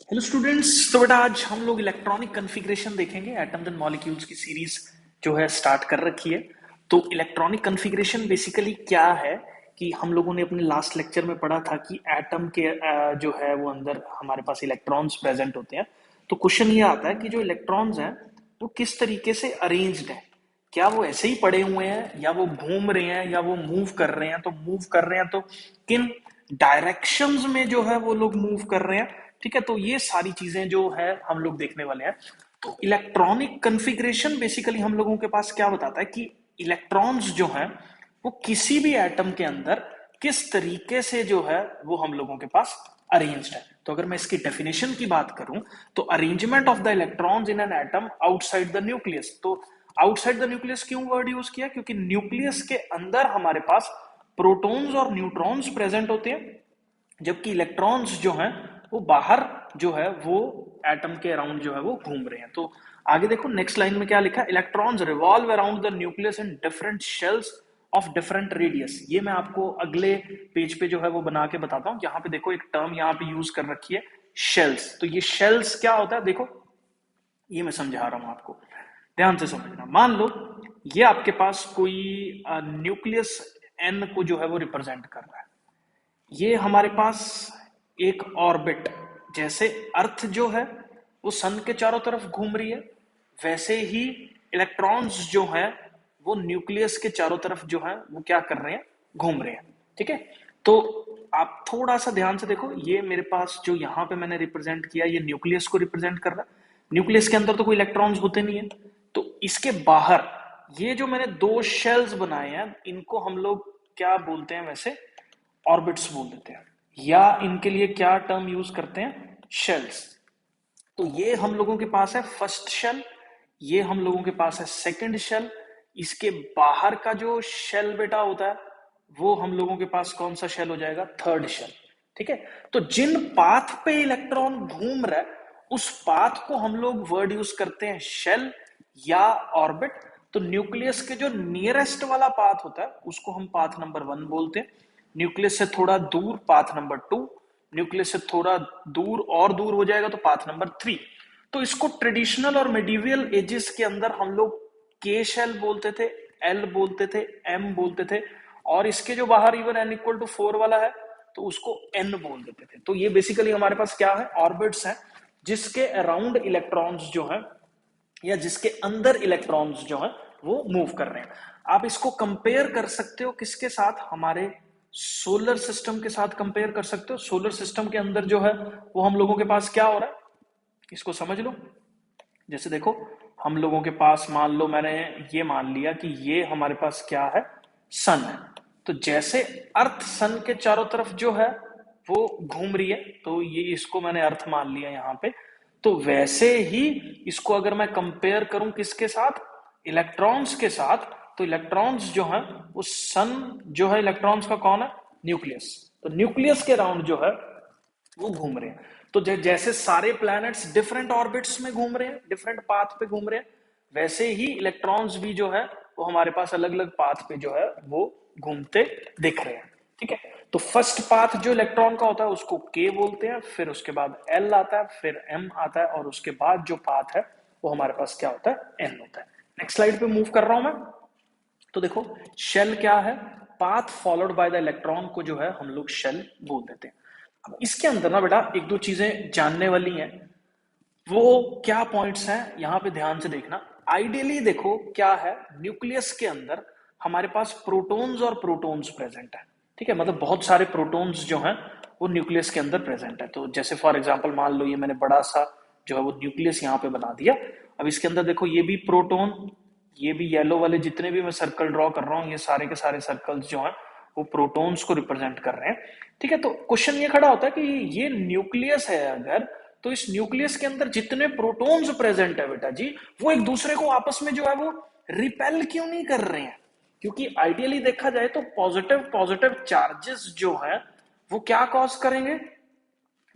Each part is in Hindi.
Hello students. तो बेटा आज हम लोग इलेक्ट्रॉनिक कन्फिग्रेशन देखेंगे। एटम्स एंड मॉलिक्यूल्स की सीरीज जो है स्टार्ट कर रखी है। तो इलेक्ट्रॉनिक कन्फिग्रेशन बेसिकली क्या है कि हम लोगों ने अपने लास्ट लेक्चर में पढ़ा था कि एटम के जो है वो अंदर हमारे पास इलेक्ट्रॉन्स प्रेजेंट होते हैं। तो क्वेश्चन ये आता है कि जो इलेक्ट्रॉन्स हैं वो किस तरीके से अरेंज्ड है। क्या वो ऐसे ही पड़े हुए हैं या वो घूम रहे हैं या वो मूव कर रहे हैं। तो मूव कर रहे हैं तो किन डायरेक्शंस में जो है वो लोग मूव कर रहे हैं। ठीक है, तो ये सारी चीजें जो है हम लोग देखने वाले हैं। तो इलेक्ट्रॉनिक कन्फिग्रेशन बेसिकली हम लोगों के पास क्या बताता है कि इलेक्ट्रॉन्स जो हैं वो किसी भी एटम के अंदर किस तरीके से जो है वो हम लोगों के पास अरेंज्ड है। तो अगर मैं इसकी डेफिनेशन की बात करूं तो arrangement of the electrons in an atom outside the nucleus. तो आउटसाइड द न्यूक्लियस क्यों वर्ड यूज किया, क्योंकि न्यूक्लियस के अंदर हमारे पास प्रोटॉन्स और न्यूट्रॉन्स प्रेजेंट होते हैं, जबकि इलेक्ट्रॉन्स जो हैं वो बाहर जो है वो एटम के अराउंड जो है वो घूम रहे हैं। तो आगे देखो नेक्स्ट लाइन में क्या लिखा है, electrons revolve around the nucleus in different shells of different radius. ये मैं आपको अगले पेज पे जो है वो बना के बताता हूं। यहाँ पे देखो एक टर्म यहाँ पे यूज कर रखी है शेल्स। तो ये शेल्स क्या होता है देखो, ये मैं समझा रहा हूं आपको, ध्यान से समझना। मान लो ये आपके पास कोई न्यूक्लियस एन को जो है वो रिप्रेजेंट कर रहा है। ये हमारे पास एक ऑर्बिट, जैसे अर्थ जो है वो सन के चारों तरफ घूम रही है, वैसे ही इलेक्ट्रॉन्स जो हैं वो न्यूक्लियस के चारों तरफ जो है वो क्या कर रहे हैं, घूम रहे हैं। ठीक है, तो आप थोड़ा सा ध्यान से देखो, ये मेरे पास जो यहां पे मैंने रिप्रेजेंट किया ये न्यूक्लियस को रिप्रेजेंट कर रहा है। न्यूक्लियस के अंदर तो कोई इलेक्ट्रॉन्स होते नहीं है। तो इसके बाहर ये जो मैंने दो शेल्स बनाए हैं इनको हम लोग क्या बोलते हैं, वैसे ऑर्बिट्स बोल देते हैं, या इनके लिए क्या टर्म यूज करते हैं, शेल्स। तो ये हम लोगों के पास है फर्स्ट शेल, ये हम लोगों के पास है सेकंड शेल। इसके बाहर का जो शेल बेटा होता है वो हम लोगों के पास कौन सा शेल हो जाएगा, थर्ड शेल। ठीक है, तो जिन पाथ पे इलेक्ट्रॉन घूम रहा है उस पाथ को हम लोग वर्ड यूज करते हैं शेल या ऑर्बिट। तो न्यूक्लियस के जो नियरेस्ट वाला पाथ होता है उसको हम पाथ नंबर 1 बोलते हैं। न्यूक्लियस से थोड़ा दूर पाथ नंबर 2, न्यूक्लियस से थोड़ा दूर और दूर हो जाएगा तो पाथ नंबर 3। तो इसको ट्रेडिशनल और मेडिवियल एजेस के अंदर हम लोग के शेल बोलते थे, एल बोलते थे, एम बोलते थे, और इसके जो बाहर इवन एन इक्वल टू 4 वाला है तो उसको एन बोल देते थे। तो ये बेसिकली हमारे पास क्या है, ऑर्बिट्स हैं जिसके अराउंड इलेक्ट्रॉन्स जो है या जिसके अंदर इलेक्ट्रॉन्स जो है वो मूव कर रहे हैं। आप इसको कंपेयर कर सकते हो किसके साथ, हमारे सोलर सिस्टम के साथ कंपेयर कर सकते हो। सोलर सिस्टम के अंदर जो है वो हम लोगों के पास क्या हो रहा है, इसको समझ लो। जैसे देखो हम लोगों के पास मान लो मैंने ये मान लिया कि ये हमारे पास क्या है, सन है। तो जैसे अर्थ सन के चारों तरफ जो है वो घूम रही है, तो ये इसको मैंने अर्थ मान लिया यहां पे। तो वैसे ही इसको अगर मैं कंपेयर करूं किसके साथ, इलेक्ट्रॉन्स के साथ, तो इलेक्ट्रॉन्स जो है वो सन जो है इलेक्ट्रॉन्स का कौन है, न्यूक्लियस। तो न्यूक्लियस के अराउंड जो है वो घूम रहे हैं। तो जैसे सारे प्लैनेट्स डिफरेंट ऑर्बिट्स में घूम रहे हैं, डिफरेंट पाथ पे घूम रहे हैं, वैसे ही इलेक्ट्रॉन्स भी जो है वो हमारे पास अलग अलग पाथ पे जो है वो घूमते दिख रहे हैं। ठीक है, तो फर्स्ट पाथ जो इलेक्ट्रॉन का होता है उसको के बोलते हैं, फिर उसके बाद एल आता है, फिर एम आता है, और उसके बाद जो पाथ है वो हमारे पास क्या होता है, एन होता है। नेक्स्ट स्लाइड पे मूव कर रहा हूं मैं। तो देखो शेल क्या है, path followed by the electron को जो है हम लोग शेल बोल देते हैं। अब इसके अंदर ना बेटा एक दो चीजें जानने वाली हैं। वो क्या पॉइंट्स हैं यहां पे ध्यान से देखना। आइडियली देखो क्या है, न्यूक्लियस के अंदर हमारे पास प्रोटॉन्स और प्रोटॉन्स प्रेजेंट है। ठीक है, मतलब बहुत सारे प्रोटॉन्स जो हैं वो न्यूक्लियस के अंदर प्रेजेंट है। तो जैसे फॉर एग्जांपल मान लो ये मैंने बड़ा सा जो है वो न्यूक्लियस यहाँ पे बना दिया। अब इसके अंदर देखो ये भी प्रोटॉन, ये भी येलो वाले जितने भी मैं सर्कल ड्रॉ कर रहा हूँ ये सारे के सारे सर्कल्स जो हैं वो प्रोटॉन्स को रिप्रेजेंट कर रहे हैं। ठीक है, तो क्वेश्चन ये खड़ा होता है कि ये न्यूक्लियस है अगर, तो इस न्यूक्लियस के अंदर जितने प्रोटॉन्स प्रेजेंट है बेटा जी वो एक दूसरे को आपस में जो है वो रिपेल क्यों नहीं कर रहे हैं। क्योंकि आइडियली देखा जाए तो पॉजिटिव पॉजिटिव चार्जेस जो है वो क्या कॉज करेंगे,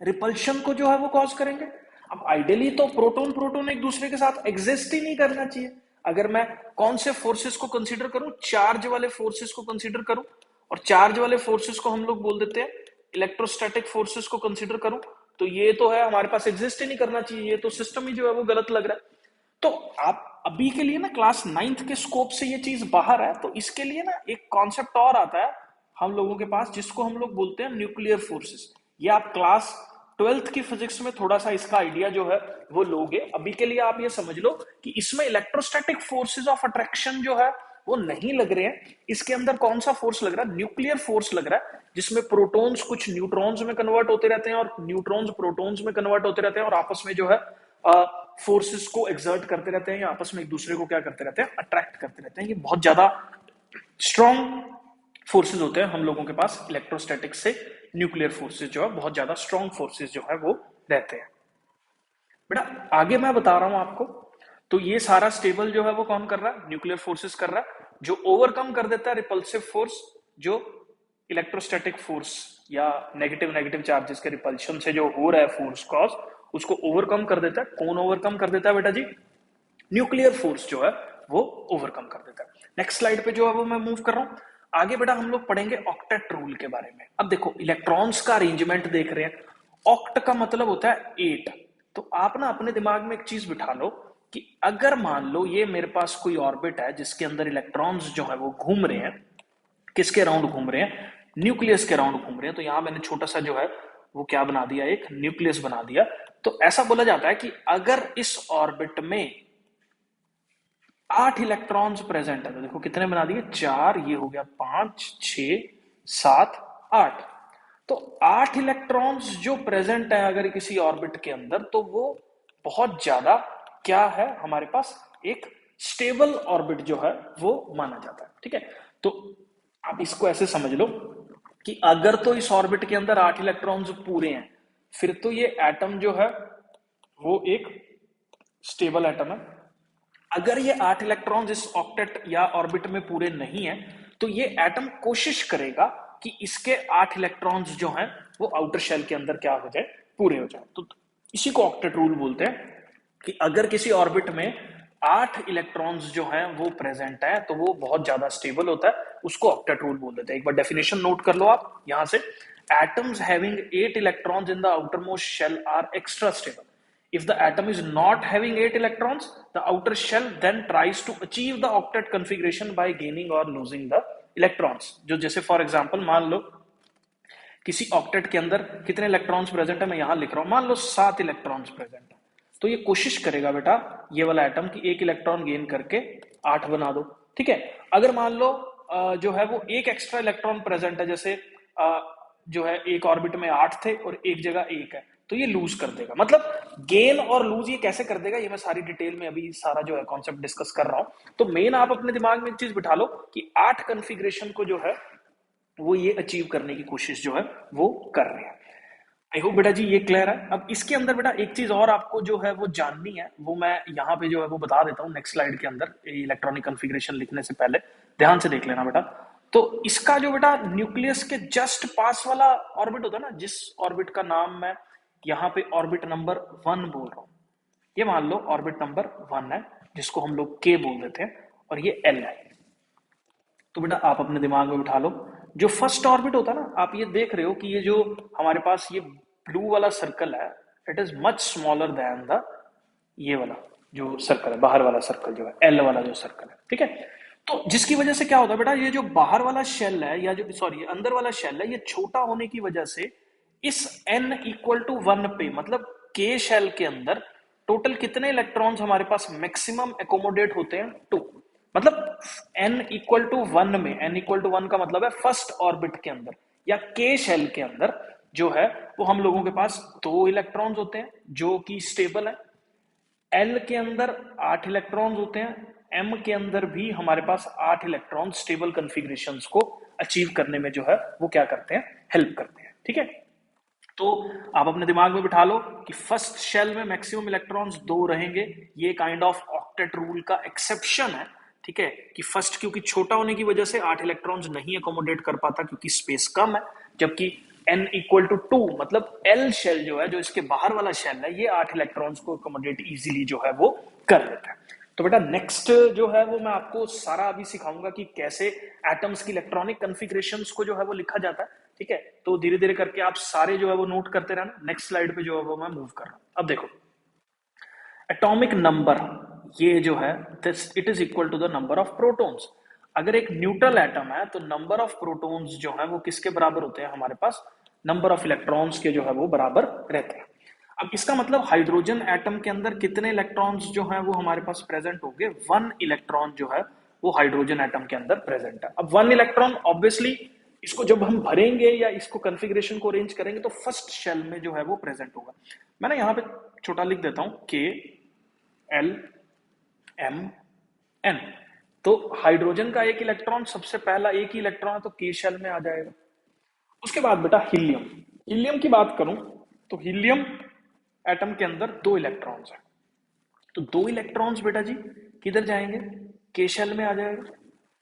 रिपल्शन को जो है वो कॉज करेंगे। अब आइडियली तो प्रोटॉन प्रोटॉन एक दूसरे के साथ एग्जिस्ट ही नहीं करना चाहिए। अगर मैं कौन से फोर्सेस को कंसीडर करूं, चार्ज वाले फोर्सेस को कंसीडर करूं, और चार्ज वाले फोर्सेस को हम लोग बोल देते हैं इलेक्ट्रोस्टैटिक फोर्सेस को कंसीडर करूं, तो ये तो है हमारे पास एग्जिस्ट ही नहीं करना चाहिए, ये तो सिस्टम ही जो है वो गलत लग रहा है। तो आप अभी के लिए ना क्लास 9th के स्कोप से ये चीज बाहर है, तो इसके लिए ना एक कॉन्सेप्ट और आता है हम लोगों के पास, जिसको हम लोग बोलते हैं न्यूक्लियर फोर्सेस। ये आप क्लास 12th की फिजिक्स में थोड़ा सा इसका आइडिया जो है वो लोगे। अभी के लिए आप ये समझ लो कि इसमें इलेक्ट्रोस्टैटिक फोर्सेस ऑफ अट्रैक्शन जो है वो नहीं लग रहे हैं। इसके अंदर कौन सा फोर्स लग रहा है? न्यूक्लियर फोर्स लग रहा है, जिसमें प्रोटॉन्स कुछ न्यूट्रॉन्स में कन्वर्ट होते रहते हैं और न्यूट्रॉन्स प्रोटॉन्स में कन्वर्ट होते रहते हैं और आपस में जो है फोर्सेस को एक्सर्ट करते रहते हैं या आपस में एक दूसरे को क्या करते रहते हैं, अट्रैक्ट करते रहते हैं। ये बहुत ज्यादा स्ट्रॉन्ग फोर्सेस होते हैं हम लोगों के पास इलेक्ट्रोस्टैटिक से। न्यूक्लियर फोर्सेस जो है बहुत ज्यादा स्ट्रॉन्ग फोर्सेस जो है वो रहते हैं। बेटा आगे मैं बता रहा हूं आपको, तो ये सारा स्टेबल जो है वो कौन कर रहा है? न्यूक्लियर फोर्सेस कर रहा है, जो ओवरकम कर देता है रिपल्सिव फोर्स, जो इलेक्ट्रोस्टैटिक फोर्स या नेगेटिव नेगेटिव चार्जेस के रिपल्शन से जो हो रहा है फोर्स कॉज, उसको ओवरकम कर देता है। कौन ओवरकम कर देता है बेटा जी? न्यूक्लियर फोर्स जो है वो ओवरकम कर देता है। नेक्स्ट स्लाइड पे जो है वो मैं मूव कर रहा हूं आगे। बेटा हम लोग पढ़ेंगे ऑक्टेट रूल के बारे में। अब देखो इलेक्ट्रॉन्स का अरेंजमेंट देख रहे हैं, ऑक्ट का मतलब होता है 8। तो आप ना अपने दिमाग में एक चीज बिठा लो कि अगर मान लो ये मेरे पास कोई ऑर्बिट है जिसके अंदर इलेक्ट्रॉन्स जो है वो घूम रहे हैं, किसके अराउंड घूम रहे हैं? न्यूक्लियस के अराउंड घूम रहे हैं। तो यहां मैंने छोटा सा जो है वो क्या बना दिया, एक न्यूक्लियस बना दिया। तो ऐसा बोला जाता है कि अगर इस ऑर्बिट में 8 इलेक्ट्रॉन्स प्रेजेंट है, तो देखो कितने बना दिए, 4, ये हो गया 5, 6, 7, 8। तो 8 इलेक्ट्रॉन्स जो प्रेजेंट है अगर किसी ऑर्बिट के अंदर, तो वो बहुत ज्यादा क्या है हमारे पास, एक स्टेबल ऑर्बिट जो है वो माना जाता है। ठीक है, तो आप इसको ऐसे समझ लो कि अगर तो इस ऑर्बिट के अंदर 8 इलेक्ट्रॉन्स पूरे हैं, फिर तो ये एटम जो है वो एक स्टेबल एटम है। अगर ये 8 इलेक्ट्रॉन्स इस ऑक्टेट या ऑर्बिट में पूरे नहीं है, तो ये एटम कोशिश करेगा कि इसके 8 इलेक्ट्रॉन्स जो हैं वो आउटर शेल के अंदर क्या हो जाए, पूरे हो जाए। तो इसी को ऑक्टेट रूल बोलते हैं कि अगर किसी ऑर्बिट में 8 इलेक्ट्रॉन्स जो हैं वो प्रेजेंट है तो वो बहुत ज्यादा स्टेबल होता है, उसको ऑक्टेट रूल बोल देते हैं। एक बार डेफिनेशन नोट कर लो आप यहां से, atoms having 8 electrons in the outermost shell are extra stable. If the atom is not having 8 electrons, the outer shell then tries to achieve the octet configuration by gaining or losing the electrons. जो जैसे फॉर एग्जांपल मान लो किसी ऑक्टेट के अंदर कितने इलेक्ट्रॉन्स प्रेजेंट है, मैं यहां लिख रहा हूं, मान लो 7 इलेक्ट्रॉन्स प्रेजेंट है, तो ये कोशिश करेगा बेटा ये वाला एटम की 1 इलेक्ट्रॉन गेन करके 8 बना दो। ठीक है, अगर मान लो जो है वो एक एक्स्ट्रा इलेक्ट्रॉन प्रेजेंट है, जैसे जो है एक ऑर्बिट में 8 थे और एक जगह 1 है, तो ये लूज कर देगा। मतलब गेन और लूज ये कैसे कर देगा, ये मैं सारी डिटेल में अभी सारा जो है कॉन्सेप्ट डिस्कस कर रहा हूं। तो मेन आप अपने दिमाग में एक चीज बिठा लो कि 8 कॉन्फ़िगरेशन को जो है वो ये अचीव करने की कोशिश जो है वो कर रहे हैं। आई होप बेटा जी ये क्लियर है। अब इसके अंदर बेटा एक चीज और आपको जो है वो जाननी है, वो मैं यहाँ पे जो है वो बता देता हूँ नेक्स्ट स्लाइड के अंदर। इलेक्ट्रॉनिक कॉन्फ़िगरेशन लिखने से पहले ध्यान से देख लेना बेटा। तो इसका जो बेटा न्यूक्लियस के जस्ट पास वाला ऑर्बिट होता है ना, जिस ऑर्बिट का नाम मैं यहाँ पे ऑर्बिट नंबर 1 बोल रहा हूँ, ये मान लो ऑर्बिट नंबर 1 है जिसको हम लोग के बोल देते हैं, और ये एल है। तो बेटा आप अपने दिमाग में बिठा लो, जो फर्स्ट ऑर्बिट होता है ना, आप ये देख रहे हो कि ये जो हमारे पास ये ब्लू वाला सर्कल है, it is much smaller than the ये वाला जो सर्कल है, बाहर वाला सर्कल जो है एल वाला जो सर्कल है। ठीक है, तो जिसकी वजह से क्या होता है बेटा, ये जो बाहर वाला शेल है या जो सॉरी अंदर वाला शेल है, ये छोटा होने की वजह से इस n इक्वल टू 1 पे, मतलब के शेल के अंदर टोटल कितने इलेक्ट्रॉन्स हमारे पास मैक्सिमम एकोमोडेट होते हैं, 2। मतलब n इक्वल टू 1 में, n इक्वल टू 1 का मतलब है फर्स्ट ऑर्बिट के अंदर या के शेल के अंदर जो है वो हम लोगों के पास 2 इलेक्ट्रॉन्स होते हैं जो कि स्टेबल है। एल के अंदर 8 इलेक्ट्रॉन्स होते हैं, एम के अंदर भी हमारे पास 8 इलेक्ट्रॉन स्टेबल कॉन्फ़िगरेशंस को अचीव करने में जो है वो क्या करते हैं, हेल्प करते हैं। ठीक है, तो आप अपने दिमाग में बिठा लो कि फर्स्ट शेल में मैक्सिमम इलेक्ट्रॉन्स 2 रहेंगे, ये काइंड ऑफ ऑक्टेट रूल का एक्सेप्शन है। ठीक है, कि फर्स्ट क्योंकि छोटा होने की वजह से 8 इलेक्ट्रॉन्स नहीं अकोमोडेट कर पाता क्योंकि स्पेस कम है, जबकि n इक्वल टू 2 मतलब एल शेल जो है, जो इसके बाहर वाला शेल है, ये 8 इलेक्ट्रॉन्स को अकोमोडेट इजीली जो है वो कर लेता है। तो बेटा नेक्स्ट जो है वो मैं आपको सारा अभी सिखाऊंगा कि कैसे एटम्स की इलेक्ट्रॉनिक कॉन्फ़िगरेशंस को जो है वो लिखा जाता है। ठीक है, तो धीरे धीरे करके आप सारे जो है वो नोट करते रहना। नेक्स्ट स्लाइड पे जो है वो मैं मूव कर रहा हूं। अब देखो एटॉमिक नंबर, ये जो है it is equal to the number of protons. अगर एक न्यूट्रल एटम है तो नंबर ऑफ प्रोटॉन्स जो है वो किसके बराबर होते हैं, हमारे पास नंबर ऑफ इलेक्ट्रॉन्स के जो है वो बराबर रहते हैं। अब इसका मतलब हाइड्रोजन एटम के अंदर कितने इलेक्ट्रॉन्स जो है वो हमारे पास प्रेजेंट होंगे, 1 इलेक्ट्रॉन जो है वो हाइड्रोजन एटम के अंदर प्रेजेंट है। अब 1 इलेक्ट्रॉन ऑब्वियसली इसको जब हम भरेंगे या इसको कॉन्फ़िगरेशन को अरेंज करेंगे तो फर्स्ट शेल में जो है वो प्रेजेंट होगा। मैं ना यहाँ पे छोटा लिख देता हूं के एल एम एन। तो हाइड्रोजन का एक इलेक्ट्रॉन सबसे पहला एक ही इलेक्ट्रॉन है तो के शेल में आ जाएगा। उसके बाद बेटा हीलियम, हीलियम की बात करूं तो हीलियम एटम के अंदर 2 इलेक्ट्रॉन्स हैं, तो 2 इलेक्ट्रॉन्स बेटा जी किधर जाएंगे, के शेल में आ जाएगा,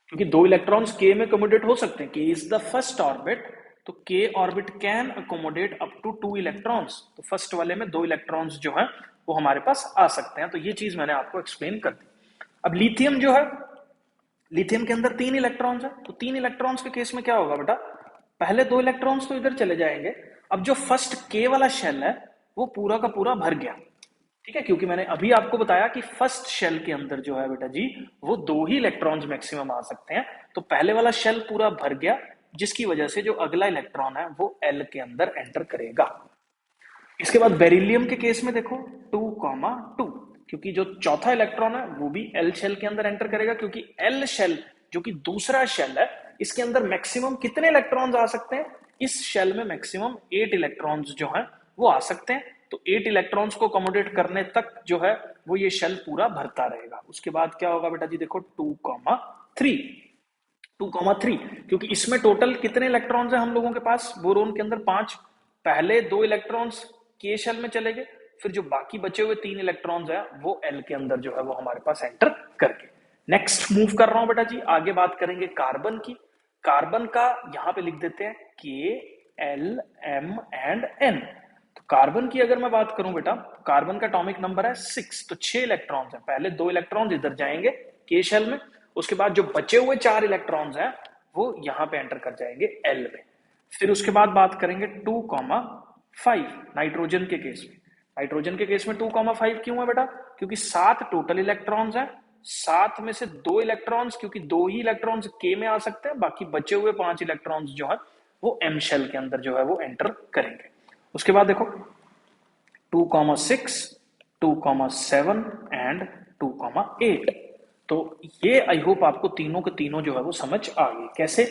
क्योंकि 2 इलेक्ट्रॉन्स के में अकोमोडेट हो सकते हैं। के इज द फर्स्ट ऑर्बिट, तो K orbit can accommodate up to 2 electrons, तो फर्स्ट वाले में 2 इलेक्ट्रॉन्स जो है वो हमारे पास आ सकते हैं। तो ये चीज मैंने आपको एक्सप्लेन कर दी। अब लिथियम जो है, लिथियम के अंदर 3 इलेक्ट्रॉन्स है, तो 3 इलेक्ट्रॉन्स के केस में क्या होगा बेटा, पहले 2 इलेक्ट्रॉन्स तो इधर चले जाएंगे। अब जो फर्स्ट के वाला शेल है वो पूरा का पूरा भर गया, ठीक है, क्योंकि मैंने अभी आपको बताया कि फर्स्ट शेल के अंदर जो है बेटा जी वो 2 ही इलेक्ट्रॉन्स मैक्सिमम आ सकते हैं। तो पहले वाला शेल पूरा भर गया, जिसकी वजह से जो अगला इलेक्ट्रॉन है वो एल के अंदर एंटर करेगा। इसके बाद बेरिलियम के केस में देखो 2,2, क्योंकि जो चौथा इलेक्ट्रॉन है वो भी एल शेल के अंदर एंटर करेगा, क्योंकि एल शेल जो कि दूसरा शेल है इसके अंदर मैक्सिमम कितने इलेक्ट्रॉन्स आ सकते हैं, इस शेल में मैक्सिमम 8 इलेक्ट्रॉन्स जो है वो आ सकते हैं। तो 8 इलेक्ट्रॉन्स को अकोमोडेट करने तक जो है वो ये शेल पूरा भरता रहेगा। उसके बाद क्या होगा बेटा जी, देखो 2,3, 2,3, क्योंकि इसमें टोटल कितने इलेक्ट्रॉन्स हैं हम लोगों के पास, बोरोन के अंदर 5, पहले 2 इलेक्ट्रॉन्स के शेल में चले गए, फिर जो बाकी बचे हुए 3 इलेक्ट्रॉन्स हैं वो एल के अंदर जो है वो हमारे पास एंटर करके। नेक्स्ट मूव कर रहा हूं बेटा जी, आगे बात करेंगे कार्बन की। कार्बन का यहां पे लिख देते हैं के एल एम एंड एन। तो कार्बन की अगर मैं बात करूं बेटा, कार्बन का एटॉमिक नंबर है 6, तो 6 इलेक्ट्रॉन्स हैं, पहले 2 इलेक्ट्रॉन्स इधर जाएंगे के शेल में, उसके बाद जो बचे हुए 4 इलेक्ट्रॉन्स हैं वो यहां पे एंटर कर जाएंगे एल में। फिर उसके बाद बात करेंगे 2,5 नाइट्रोजन के केस में। नाइट्रोजन के केस में 2,5 क्यों है बेटा, क्योंकि 7 टोटल इलेक्ट्रॉन्स हैं, 7 में से 2 इलेक्ट्रॉन्स, क्योंकि 2 ही इलेक्ट्रॉन्स के में आ सकते हैं, बाकी बचे हुए 5 इलेक्ट्रॉन्स जो है वो एम शेल के अंदर जो है वो एंटर करेंगे। उसके बाद देखो 2,6, 2,7 एंड 2,8। तो ये आई होप आपको तीनों के तीनों जो है वो समझ आ गई। कैसे,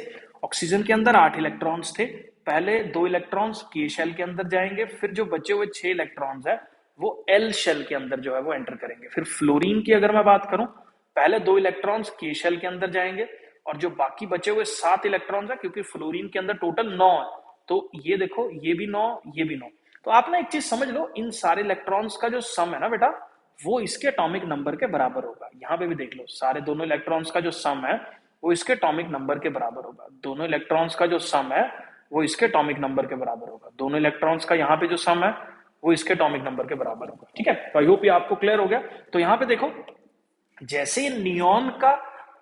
ऑक्सीजन के अंदर 8 इलेक्ट्रॉन्स थे, पहले 2 इलेक्ट्रॉन्स के शेल के अंदर जाएंगे, फिर जो बचे हुए 6 इलेक्ट्रॉन्स है वो एल शेल के अंदर जो है वो एंटर करेंगे। फिर फ्लोरीन की अगर मैं बात करूं, पहले 2 इलेक्ट्रॉन्स के शेल के अंदर जाएंगे और जो बाकी बचे हुए 7 इलेक्ट्रॉन्स है, क्योंकि फ्लोरीन के अंदर टोटल 9 है, तो ये देखो ये भी 9, ये भी 9। तो आप ना एक चीज समझ लो, इन सारे इलेक्ट्रॉन्स का जो सम है ना बेटा वो इसके एटॉमिक नंबर के बराबर होगा। यहां पे भी देख लो, सारे दोनों इलेक्ट्रॉन्स का जो सम है वो इसके एटॉमिक नंबर के बराबर होगा। दोनों इलेक्ट्रॉन्स का जो सम है वो इसके एटॉमिक नंबर के बराबर होगा। दोनों इलेक्ट्रॉन्स का यहाँ पे जो सम है वो इसके एटॉमिक नंबर के बराबर होगा। ठीक है, तो आई होप ये आपको क्लियर हो गया। तो यहाँ पे देखो, जैसे नियॉन का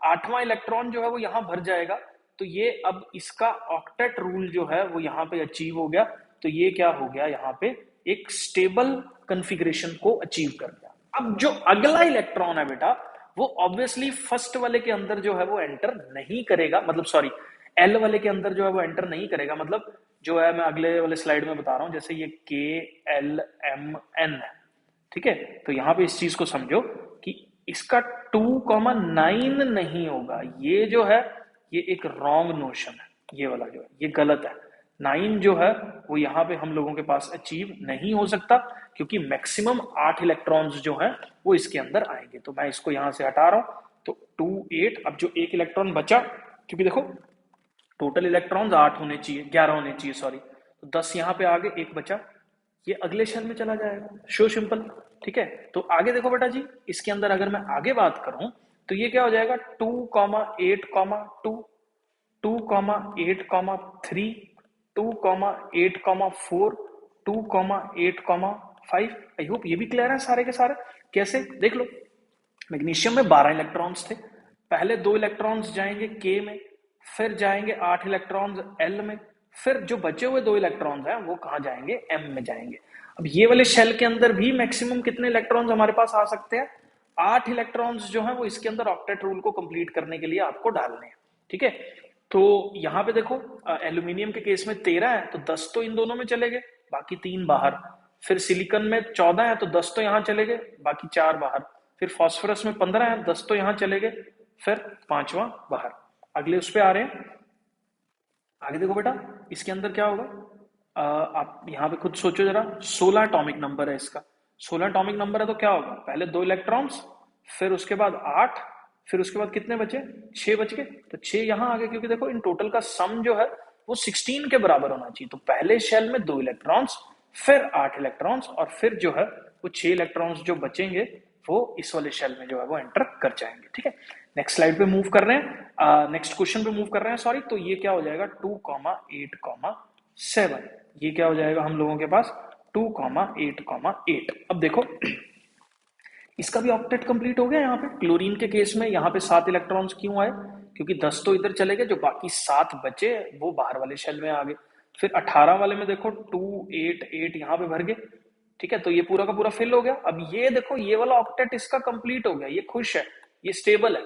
8वां इलेक्ट्रॉन जो है वो यहां भर जाएगा, तो ये अब इसका ऑक्टेट रूल जो है वो यहाँ पे अचीव हो गया। तो ये क्या हो गया, यहाँ पे एक स्टेबल कॉन्फ़िगरेशन को अचीव कर गया। अब जो अगला इलेक्ट्रॉन है बेटा वो ऑब्वियसली फर्स्ट वाले के अंदर जो है वो एंटर नहीं करेगा, मतलब सॉरी एल वाले के अंदर जो है वो एंटर नहीं करेगा। मतलब जो है मैं अगले वाले स्लाइड में बता रहा हूं, जैसे ये के एल एम एन है, ठीक है, तो यहां पे इस चीज को समझो कि इसका 2,9 नहीं होगा। ये जो है ये एक रॉन्ग नोशन है, ये वाला जो है ये गलत है। 9 जो है वो यहाँ पे हम लोगों के पास अचीव नहीं हो सकता, क्योंकि मैक्सिमम 8 इलेक्ट्रॉन्स जो हैं वो इसके अंदर आएंगे। तो मैं इसको यहां से हटा रहा हूं, तो 2, 8, अब जो एक इलेक्ट्रॉन बचा, क्योंकि देखो टोटल इलेक्ट्रॉन्स 8 होने चाहिए, 11 होने चाहिए सॉरी, तो 10 यहाँ पे आगे, एक बचा, ये अगले शेल में चला जाएगा। शो सिंपल, ठीक है। तो आगे देखो बेटा जी, इसके अंदर अगर मैं आगे बात करूं तो ये क्या हो जाएगा, 2,8,2, 2,8,3, 2,8,4, 2,8,5। आई होप ये भी क्लियर है सारे के सारे। कैसे, देख लो, मैग्नीशियम में 12 इलेक्ट्रॉन्स थे, पहले 2 इलेक्ट्रॉन्स जाएंगे के में, फिर जाएंगे 8 इलेक्ट्रॉन्स एल में, फिर जो बचे हुए 2 इलेक्ट्रॉन्स हैं वो कहाँ जाएंगे, m में जाएंगे। अब ये वाले शेल के अंदर भी मैक्सिमम कितने इलेक्ट्रॉन्स हमारे पास आ सकते हैं, 8 इलेक्ट्रॉन्स जो है वो इसके अंदर ऑक्टेट रूल को कंप्लीट करने के लिए आपको डालने हैं, ठीक है। तो यहाँ पे देखो एल्यूमिनियम के केस में 13 है तो 10 तो इन दोनों में चले गए, बाकी 3 बाहर। फिर सिलिकॉन में 14 है तो 10 तो यहाँ चले गए, बाकी 4 बाहर। फिर फास्फोरस में 15 है, 10 तो यहाँ चले गए, फिर 5वां बाहर। अगले उस पे आ रहे हैं, आगे देखो बेटा इसके अंदर क्या होगा। आप यहाँ पे खुद सोचो जरा, 16 एटॉमिक नंबर है इसका। 16 एटॉमिक नंबर है तो क्या होगा, पहले 2 इलेक्ट्रॉन्स, फिर उसके बाद 8, फिर उसके बाद कितने बचे, 6 बच गए। तो 6 यहाँ आ गए, क्योंकि देखो इन टोटल का सम जो है वो 16 के बराबर होना चाहिए। तो पहले शेल में 2 इलेक्ट्रॉन्स, फिर 8 इलेक्ट्रॉन्स, और फिर जो है वो 6 इलेक्ट्रॉन्स जो बचेंगे वो इस वाले शेल में जो है वो एंटर कर जाएंगे, ठीक है। नेक्स्ट स्लाइड पे मूव कर रहे हैं, नेक्स्ट क्वेश्चन पे मूव कर रहे हैं, सॉरी। तो ये क्या हो जाएगा 2,8,7, ये क्या हो जाएगा हम लोगों के पास 2,8,8। अब देखो इसका भी ऑक्टेट कंप्लीट हो गया। यहाँ पे क्लोरीन के केस में यहाँ पे 7 इलेक्ट्रॉन्स क्यों आए, क्योंकि 10 तो इधर चले गए, जो बाकी 7 बचे वो बाहर वाले शेल में आ गए। फिर 18 वाले में देखो 2 8 8 यहाँ पे भर गए, ठीक है। तो ये पूरा का पूरा फिल हो गया। अब ये देखो ये वाला ऑक्टेट इसका कंप्लीट हो गया, ये खुश है, ये स्टेबल है,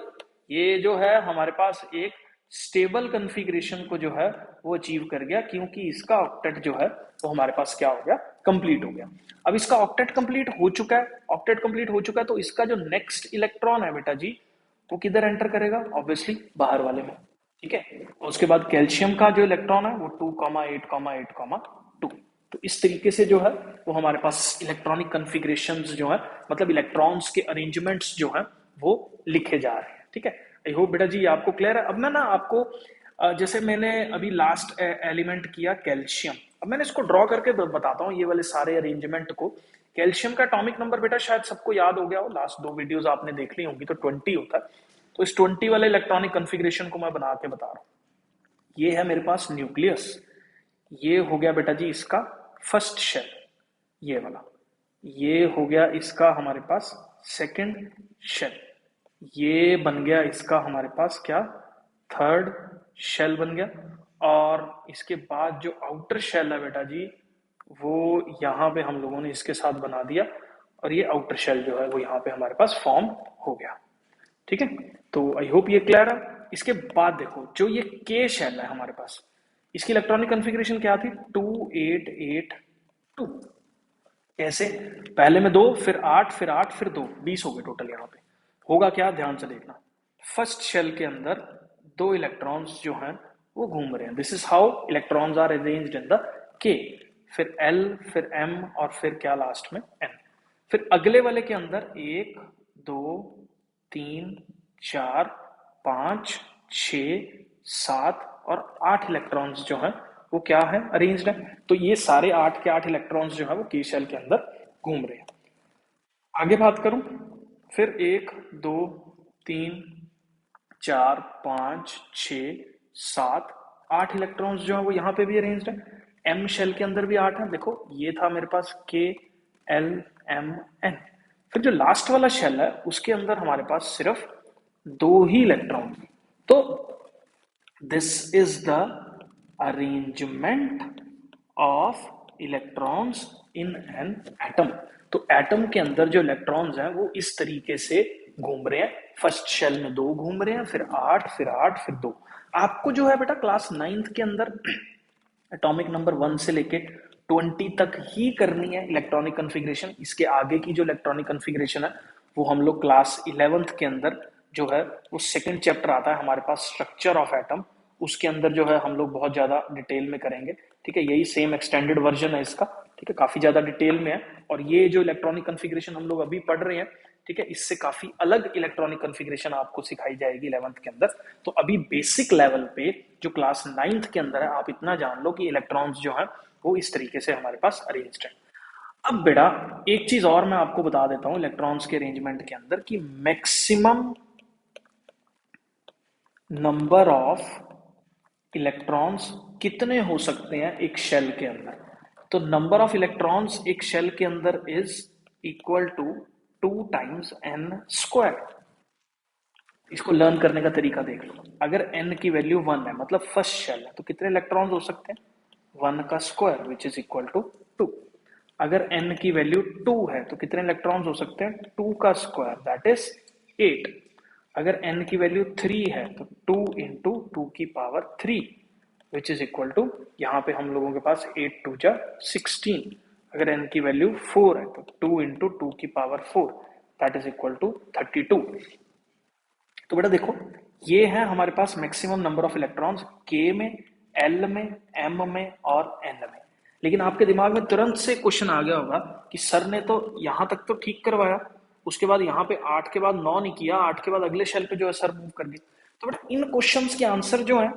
ये जो है हमारे पास एक स्टेबल कन्फिग्रेशन को जो है वो अचीव कर गया, क्योंकि इसका ऑक्टेट जो है वो हमारे पास क्या हो गया, कंप्लीट हो गया। अब इसका ऑक्टेट कंप्लीट हो चुका है, ऑक्टेट कंप्लीट हो चुका है, तो इसका जो नेक्स्ट इलेक्ट्रॉन है बेटा जी वो किधर एंटर करेगा, ऑब्वियसली बाहर वाले में, ठीक है। उसके बाद कैल्शियम का जो इलेक्ट्रॉन है वो 2,8,8,2। तो इस तरीके से जो है वो हमारे पास इलेक्ट्रॉनिक कन्फिग्रेशंस जो है, मतलब इलेक्ट्रॉन्स के अरेंजमेंट्स जो है वो लिखे जा रहे हैं, ठीक है। आई होप बेटा जी आपको क्लियर है। अब मैं ना आपको जैसे मैंने अभी लास्ट एलिमेंट किया कैल्शियम, अब मैंने इसको ड्रॉ करके बताता हूँ ये वाले सारे अरेंजमेंट को। कैल्शियम का एटॉमिक नंबर बेटा शायद सबको याद हो गया हो, लास्ट 2 वीडियोस आपने देख ली होंगी, तो 20 होता है। तो इस 20 वाले इलेक्ट्रॉनिक कन्फिग्रेशन को मैं बना के बता रहा हूँ। ये है मेरे पास न्यूक्लियस, ये हो गया बेटा जी इसका फर्स्ट शेल, ये वाला, ये हो गया इसका हमारे पास सेकंड शेल, ये बन गया इसका हमारे पास क्या, थर्ड शेल बन गया। और इसके बाद जो आउटर शेल है बेटा जी वो यहाँ पे हम लोगों ने इसके साथ बना दिया, और ये आउटर शेल जो है वो यहाँ पे हमारे पास फॉर्म हो गया, ठीक है। तो आई होप ये क्लियर है। इसके बाद देखो जो ये के शेल है हमारे पास, इसकी इलेक्ट्रॉनिक कन्फिग्रेशन क्या थी, 2,8,8,2। कैसे, पहले में 2, फिर 8, फिर 8, फिर 2, 20 हो गए टोटल। यहाँ पे होगा क्या, ध्यान से देखना, फर्स्ट शेल के अंदर 2 इलेक्ट्रॉन्स जो हैं वो घूम रहे हैं। This is how electrons are arranged in the K. फिर एल, फिर एम, और फिर क्या लास्ट में एन। फिर अगले वाले के अंदर 1 2 3 4 5 6 7 और 8 इलेक्ट्रॉन्स जो हैं वो क्या है, अरेंज्ड है। तो ये सारे 8 के 8 इलेक्ट्रॉन्स जो है वो के शेल के अंदर घूम रहे हैं। आगे बात करूं, फिर 1 2 3 4 5 6 7 8 इलेक्ट्रॉन्स जो है वो यहाँ पे भी अरेंज्ड है। एम शेल के अंदर भी 8 है, देखो ये था मेरे पास के एल एम एन। फिर जो लास्ट वाला शेल है उसके अंदर हमारे पास सिर्फ 2 ही इलेक्ट्रॉन। तो this is the arrangement of electrons in an atom. तो एटम के अंदर जो इलेक्ट्रॉन्स हैं वो इस तरीके से घूम रहे हैं। फर्स्ट शेल में 2 घूम रहे हैं, फिर 8, फिर 8, फिर 2। आपको जो है बेटा क्लास 9th के अंदर एटॉमिक नंबर 1 से लेके 20 तक ही करनी है इलेक्ट्रॉनिक कन्फिग्रेशन। इसके आगे की जो इलेक्ट्रॉनिक कन्फिग्रेशन है वो हम लोग क्लास 11th के अंदर जो है वो सेकंड चैप्टर आता है हमारे पास, स्ट्रक्चर ऑफ एटम, उसके अंदर जो है हम लोग बहुत ज्यादा डिटेल में करेंगे, ठीक है। यही सेम एक्सटेंडेड वर्जन है इसका, ठीक है, काफी ज्यादा डिटेल में है। और ये जो इलेक्ट्रॉनिक कन्फिग्रेशन हम लोग अभी पढ़ रहे हैं, ठीक है, इससे काफी अलग इलेक्ट्रॉनिक कन्फिग्रेशन आपको सिखाई जाएगी 11th के अंदर। तो अभी बेसिक लेवल पे जो क्लास 9th के अंदर है, आप इतना जान लो कि इलेक्ट्रॉन्स जो है वो इस तरीके से हमारे पास अरेंज्ड है। अब बेटा एक चीज और मैं आपको बता देता हूं इलेक्ट्रॉन्स के अरेंजमेंट के अंदर, कि मैक्सिमम नंबर ऑफ इलेक्ट्रॉन्स कितने हो सकते हैं एक शेल के अंदर। तो नंबर ऑफ इलेक्ट्रॉन्स एक शेल के अंदर is equal to 2 times n square. इसको लर्न करने का तरीका देख लो, अगर n की वैल्यू 1 है मतलब फर्स्ट शेल है, तो कितने इलेक्ट्रॉन्स हो सकते हैं, 1 का square which is equal to 2। अगर n की वैल्यू 2 है तो कितने इलेक्ट्रॉन्स हो सकते हैं? 2 का स्क्वायर दैट इज 8। अगर n की वैल्यू 3 है तो 2 इंटू 2 की power 3 which is equal to, यहाँ पे हम लोगों के पास 8 टू जा 16। अगर n की वैल्यू 4 है तो 2 इंटू 2 की power 4 that is equal to 32। तो बेटा देखो, ये है हमारे पास maximum number of electrons k में, l में, m में और n में। लेकिन आपके दिमाग में तुरंत से क्वेश्चन आ गया होगा कि सर ने तो यहां तक तो ठीक करवाया, उसके बाद यहाँ पे 8 के बाद 9 नहीं किया, 8 के बाद अगले शेल पे जो है सर मूव कर गए। तो बेटा इन क्वेश्चंस के आंसर जो है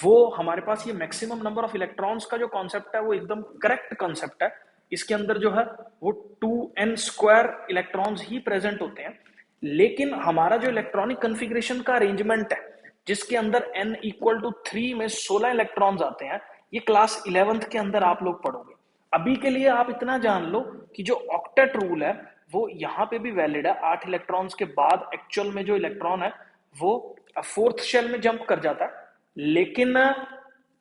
वो हमारे पास ये मैक्सिमम नंबर ऑफ इलेक्ट्रॉन्स का जो कॉन्सेप्ट है वो एकदम करेक्ट कॉन्सेप्ट है। इसके अंदर जो है वो 2n स्क्वायर इलेक्ट्रॉन्स ही प्रेजेंट होते हैं। लेकिन हमारा जो इलेक्ट्रॉनिक कॉन्फ़िगरेशन का अरेंजमेंट है जिसके अंदर n इक्वल टू 3 में 16 इलेक्ट्रॉन्स आते हैं, ये क्लास 11th के अंदर आप लोग पढ़ोगे। अभी के लिए आप इतना जान लो कि जो ऑक्टेट रूल है वो यहाँ पे भी वैलिड है। 8 इलेक्ट्रॉन्स के बाद एक्चुअल में जो इलेक्ट्रॉन है वो फोर्थ शेल में जंप कर जाता है। लेकिन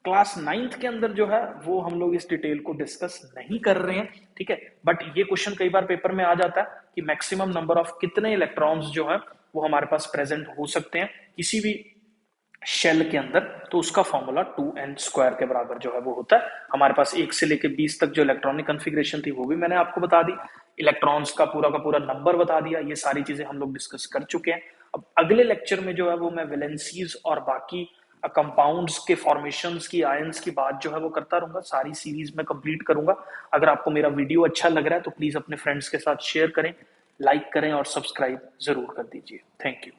क्लास 9th के अंदर जो है वो हम लोग इस डिटेल को डिस्कस नहीं कर रहे हैं, ठीक है। बट ये क्वेश्चन कई बार पेपर में आ जाता है कि मैक्सिमम नंबर ऑफ कितने इलेक्ट्रॉन्स जो है वो हमारे पास प्रेजेंट हो सकते हैं किसी भी शेल के अंदर। तो उसका फॉर्मूला 2n स्क्वायर के बराबर जो है वो होता है। हमारे पास 1 से लेके 20 तक जो इलेक्ट्रॉनिक कॉन्फ़िगरेशन थी वो भी मैंने आपको बता दी, इलेक्ट्रॉन्स का पूरा नंबर बता दिया, ये सारी चीजें हम लोग डिस्कस कर चुके हैं। अब अगले लेक्चर में जो है वो मैं वैलेंसीज और बाकी कंपाउंड्स के फॉर्मेशंस की, आयंस की बात जो है वो करता रहूंगा। सारी सीरीज में कंप्लीट करूंगा। अगर आपको मेरा वीडियो अच्छा लग रहा है तो प्लीज अपने फ्रेंड्स के साथ शेयर करें, लाइक करें और सब्सक्राइब जरूर कर दीजिए। Thank you.